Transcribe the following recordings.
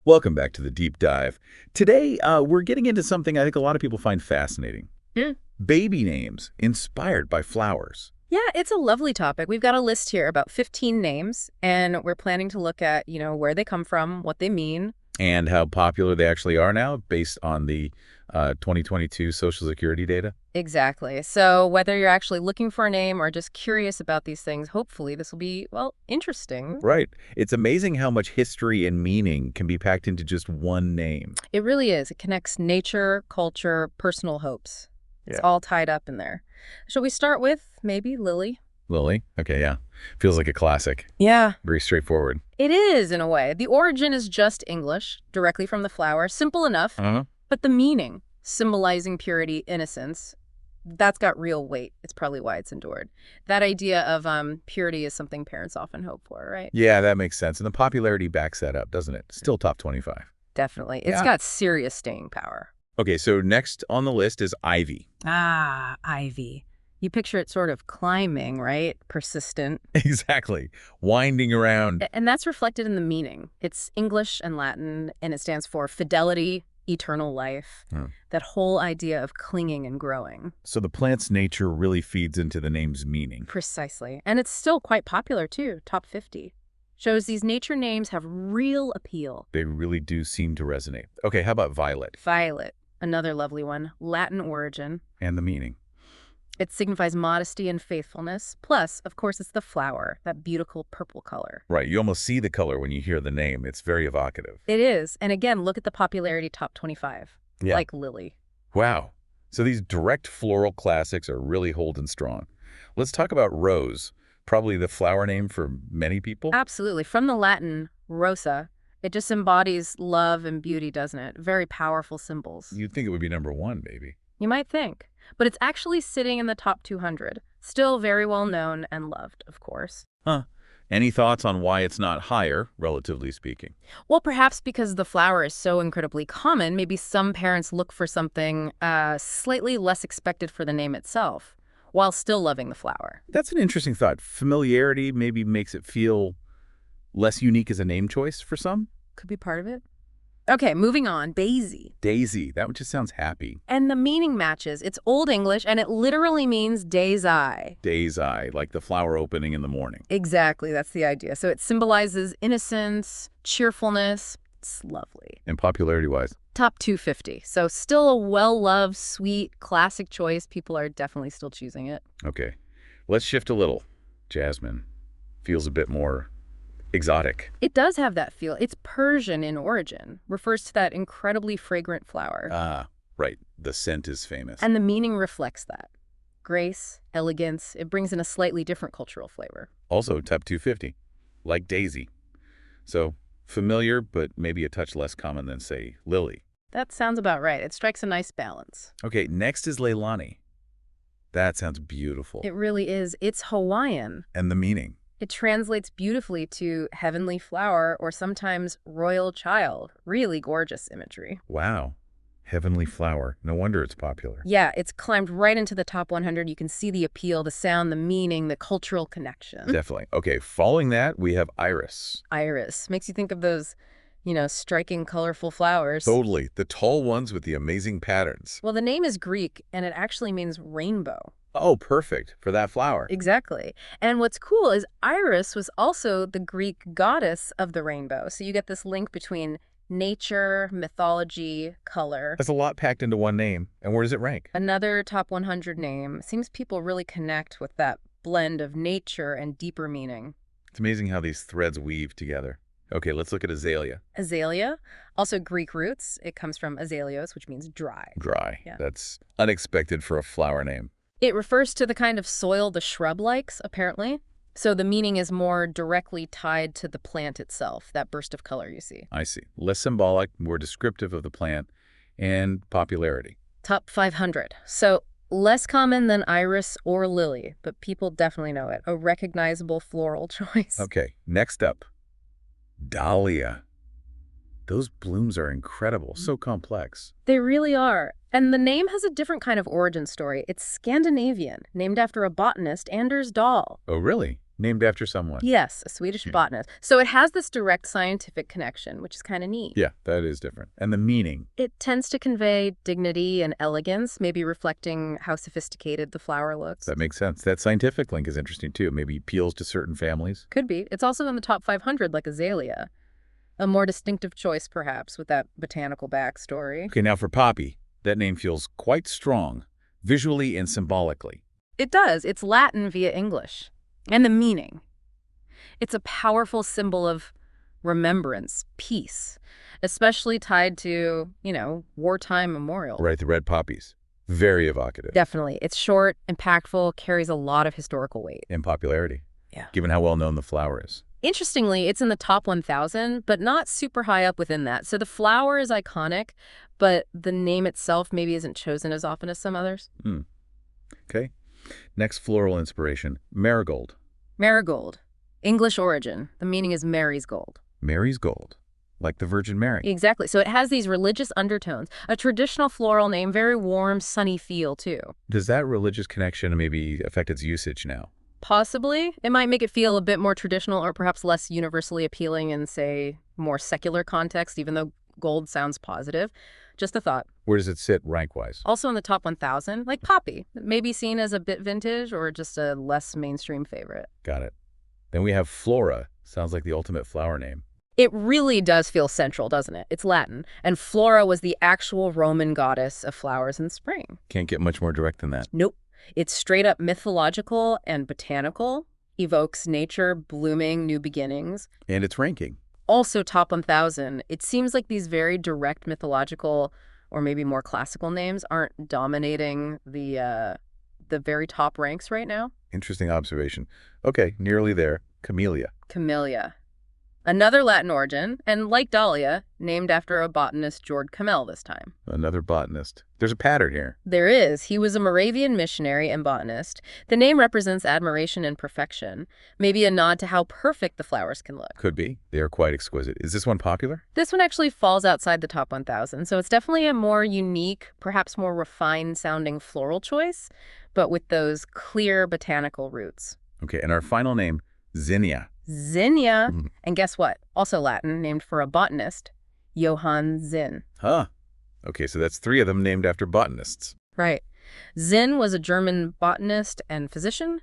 Welcome back to the deep dive. Today, we're getting into something I think a lot of people find fascinating. Hmm. Baby names inspired by flowers. Yeah, it's a lovely topic. We've got a list here about 15 names, and we're planning to look at, where they come from, what they mean. And how popular they actually are now based on the 2022 Social Security data. Exactly. So whether you're actually looking for a name or just curious about these things, hopefully this will be, well, interesting. Right. It's amazing how much history and meaning can be packed into just one name. It really is. It connects nature, culture, personal hopes. It's Yeah. all tied up in there. Shall we start with maybe Lily? Lily? Okay, yeah. Feels like a classic. Yeah. Very straightforward. It is, in a way. The origin is just English, directly from the flower. Simple enough. Uh-huh. But the meaning, symbolizing purity, innocence, that's got real weight. It's probably why it's endured. That idea of purity is something parents often hope for, right? Yeah, that makes sense. And the popularity backs that up, doesn't it? Still top 25. Definitely. It's Yeah. got serious staying power. Okay, so next on the list is ivy. Ah, ivy. You picture it sort of climbing, right? Persistent. Exactly. Winding around. And that's reflected in the meaning. It's English and Latin, and it stands for fidelity, eternal life. That whole idea of clinging and growing. So the plant's nature really feeds into the name's meaning. Precisely. And it's still quite popular, too. Top 50. Shows these nature names have real appeal. They really do seem to resonate. Okay, how about violet? Violet, another lovely one. Latin origin. And the meaning. It signifies modesty and faithfulness. Plus, of course, it's the flower, that beautiful purple color. Right, you almost see the color when you hear the name. It's very evocative. It is. And again, look at the popularity top 25. Yeah. Like lily. Wow. So these direct floral classics are really holding strong. Let's talk about rose. Probably the flower name for many people. Absolutely. From the Latin, rosa, it just embodies love and beauty, doesn't it? Very powerful symbols. You'd think it would be number one, maybe. You might think. But it's actually sitting in the top 200. Still very well known and loved, of course. Huh. Any thoughts on why it's not higher, relatively speaking? Well, perhaps because the flower is so incredibly common, maybe some parents look for something slightly less expected for the name itself, while still loving the flower. That's an interesting thought. Familiarity maybe makes it feel less unique as a name choice for some. Could be part of it. Okay, moving on. Daisy. Daisy, that one just sounds happy. And the meaning matches. It's Old English, and it literally means day's eye. Day's eye, like the flower opening in the morning. Exactly, that's the idea. So it symbolizes innocence, cheerfulness. It's lovely. And popularity-wise? Top 250. So still a well-loved, sweet, classic choice. People are definitely still choosing it. Okay, let's shift a little. Jasmine feels a bit more exotic. It does have that feel. It's Persian in origin, refers to that incredibly fragrant flower. Ah, right. The scent is famous. And the meaning reflects that. Grace, elegance, it brings in a slightly different cultural flavor. Also top 250, like daisy. So familiar, but maybe a touch less common than, say, lily. That sounds about right. It strikes a nice balance. Okay, next is leilani. That sounds beautiful. It really is. It's Hawaiian. And the meaning? It translates beautifully to heavenly flower or sometimes royal child. Really gorgeous imagery. Wow. Heavenly flower. No wonder it's popular. Yeah, it's climbed right into the top 100. You can see the appeal, the sound, the meaning, the cultural connection. Definitely. Okay, following that, we have iris. Iris. Makes you think of those, striking, colorful flowers. Totally. The tall ones with the amazing patterns. Well, the name is Greek, and it actually means rainbow. Oh, perfect for that flower. Exactly. And what's cool is Iris was also the Greek goddess of the rainbow. So you get this link between nature, mythology, color. That's a lot packed into one name. And where does it rank? Another top 100 name. Seems people really connect with that blend of nature and deeper meaning. It's amazing how these threads weave together. Okay, let's look at azalea. Azalea, also Greek roots. It comes from azaleos, which means dry. Dry. Yeah. That's unexpected for a flower name. It refers to the kind of soil the shrub likes, apparently. So the meaning is more directly tied to the plant itself, that burst of color you see. I see. Less symbolic, more descriptive of the plant, and popularity. Top 500. So less common than iris or lily, but people definitely know it. A recognizable floral choice. Okay, next up, dahlia. Those blooms are incredible, so complex. They really are. And the name has a different kind of origin story. It's Scandinavian, named after a botanist, Anders Dahl. Oh, really? named after someone. Yes, a Swedish botanist. So it has this direct scientific connection, which is kind of neat. Yeah, that is different. And the meaning. It tends to convey dignity and elegance, maybe reflecting how sophisticated the flower looks. That makes sense. That scientific link is interesting, too. Maybe appeals to certain families. Could be. It's also in the top 500, like azalea. A more distinctive choice, perhaps, with that botanical backstory. Okay, now for poppy, that name feels quite strong, visually and symbolically. It does. It's Latin via English. And the meaning. It's a powerful symbol of remembrance, peace, especially tied to, wartime memorial. Right, the red poppies. Very evocative. Definitely. It's short, impactful, carries a lot of historical weight. And popularity. Yeah. Given how well known the flower is. Interestingly, it's in the top 1,000, but not super high up within that. So the flower is iconic, but the name itself maybe isn't chosen as often as some others. Okay. Next floral inspiration, marigold. Marigold. English origin. The meaning is Mary's gold. Mary's gold, like the Virgin Mary. Exactly. So it has these religious undertones. A traditional floral name, very warm, sunny feel, too. Does that religious connection maybe affect its usage now? Possibly. It might make it feel a bit more traditional or perhaps less universally appealing in, say, more secular context, even though gold sounds positive. Just a thought. Where does it sit rank-wise? Also in the top 1,000, like poppy. It may be seen as a bit vintage or just a less mainstream favorite. Got it. Then we have flora. Sounds like the ultimate flower name. It really does feel central, doesn't it? It's Latin. And Flora was the actual Roman goddess of flowers in spring. Can't get much more direct than that. Nope. It's straight up mythological and botanical, evokes nature, blooming, new beginnings. And its ranking. Also top 1,000. It seems like these very direct mythological or maybe more classical names aren't dominating the very top ranks right now. Interesting observation. Okay, nearly there. Camellia. Camellia. Another Latin origin, and like Dahlia, named after a botanist, George Kamel this time. Another botanist. There's a pattern here. There is. He was a Moravian missionary and botanist. The name represents admiration and perfection, maybe a nod to how perfect the flowers can look. Could be. They are quite exquisite. Is this one popular? This one actually falls outside the top 1,000, so it's definitely a more unique, perhaps more refined-sounding floral choice, but with those clear botanical roots. Okay, and our final name, Zinnia. Zinnia. And guess what? Also Latin, named for a botanist, Johann Zinn. Huh. Okay, so that's 3 of them named after botanists. Right. Zinn was a German botanist and physician.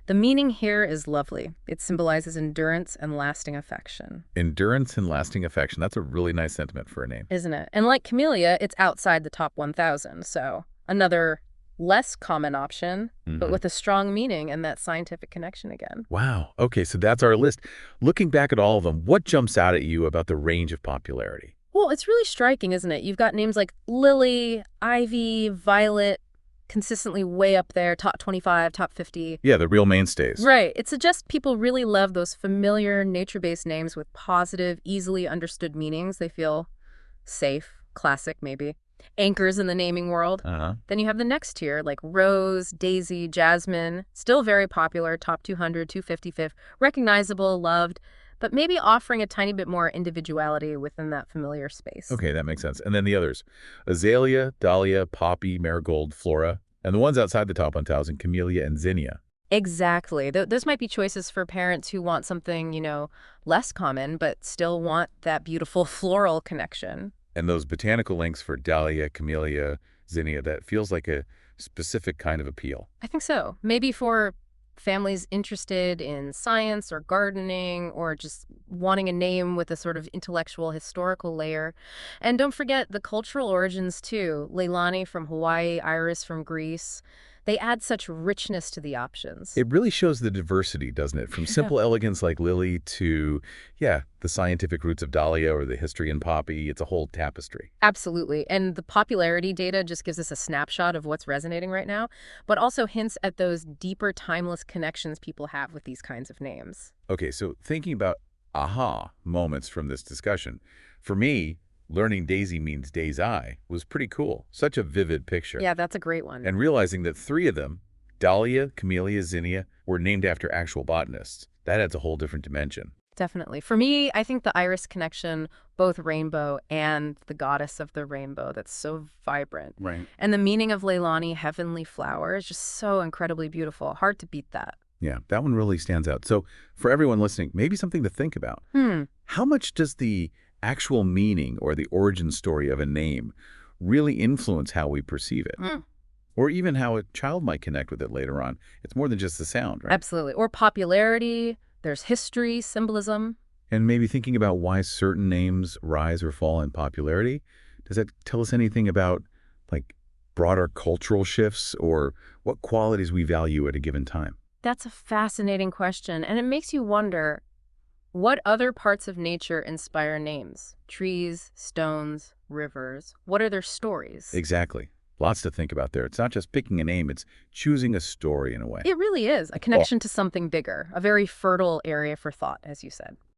The meaning here is lovely. It symbolizes endurance and lasting affection. Endurance and lasting affection. That's a really nice sentiment for a name. Isn't it? And like Camellia, it's outside the top 1,000. So another less common option, but with a strong meaning and that scientific connection again. Wow. Okay, so that's our list. Looking back at all of them, what jumps out at you about the range of popularity? Well, it's really striking, isn't it? You've got names like lily, ivy, violet, consistently way up there, top 25, top 50. Yeah, the real mainstays. Right. It suggests people really love those familiar, nature-based names with positive, easily understood meanings. They feel safe, classic maybe. Anchors in the naming world. Then you have the next tier, like rose, daisy, jasmine, still very popular, top 200, 255, recognizable, loved, but maybe offering a tiny bit more individuality within that familiar space. Okay, that makes sense. And then the others, azalea, dahlia, poppy, marigold, flora, and the ones outside the top 1,000, camellia and zinnia. Exactly. Those might be choices for parents who want something, less common, but still want that beautiful floral connection. And those botanical links for dahlia, camellia, zinnia, that feels like a specific kind of appeal. I think so. Maybe for families interested in science or gardening or just wanting a name with a sort of intellectual, historical layer. And don't forget the cultural origins, too. Leilani from Hawaii, iris from Greece. They add such richness to the options. It really shows the diversity, doesn't it? From simple elegance like lily to, the scientific roots of dahlia or the history in poppy. It's a whole tapestry. Absolutely. And the popularity data just gives us a snapshot of what's resonating right now, but also hints at those deeper, timeless connections people have with these kinds of names. Okay, so thinking about aha moments from this discussion, for me, learning daisy means day's eye was pretty cool. Such a vivid picture. Yeah, that's a great one. And realizing that 3 of them, dahlia, camellia, zinnia, were named after actual botanists. That adds a whole different dimension. Definitely. For me, I think the iris connection, both rainbow and the goddess of the rainbow, that's so vibrant. Right. And the meaning of Leilani, heavenly flower, is just so incredibly beautiful. Hard to beat that. Yeah, that one really stands out. So for everyone listening, maybe something to think about. How much does the actual meaning or the origin story of a name really influence how we perceive it? Or even how a child might connect with it later on? It's more than just the sound, right? Absolutely. Or popularity, there's history, symbolism. And maybe thinking about why certain names rise or fall in popularity. Does that tell us anything about, like, broader cultural shifts or what qualities we value at a given time? That's a fascinating question, and it makes you wonder, what other parts of nature inspire names? Trees, stones, rivers. What are their stories? Exactly. Lots to think about there. It's not just picking a name, it's choosing a story in a way. It really is a connection to something bigger, a very fertile area for thought, as you said.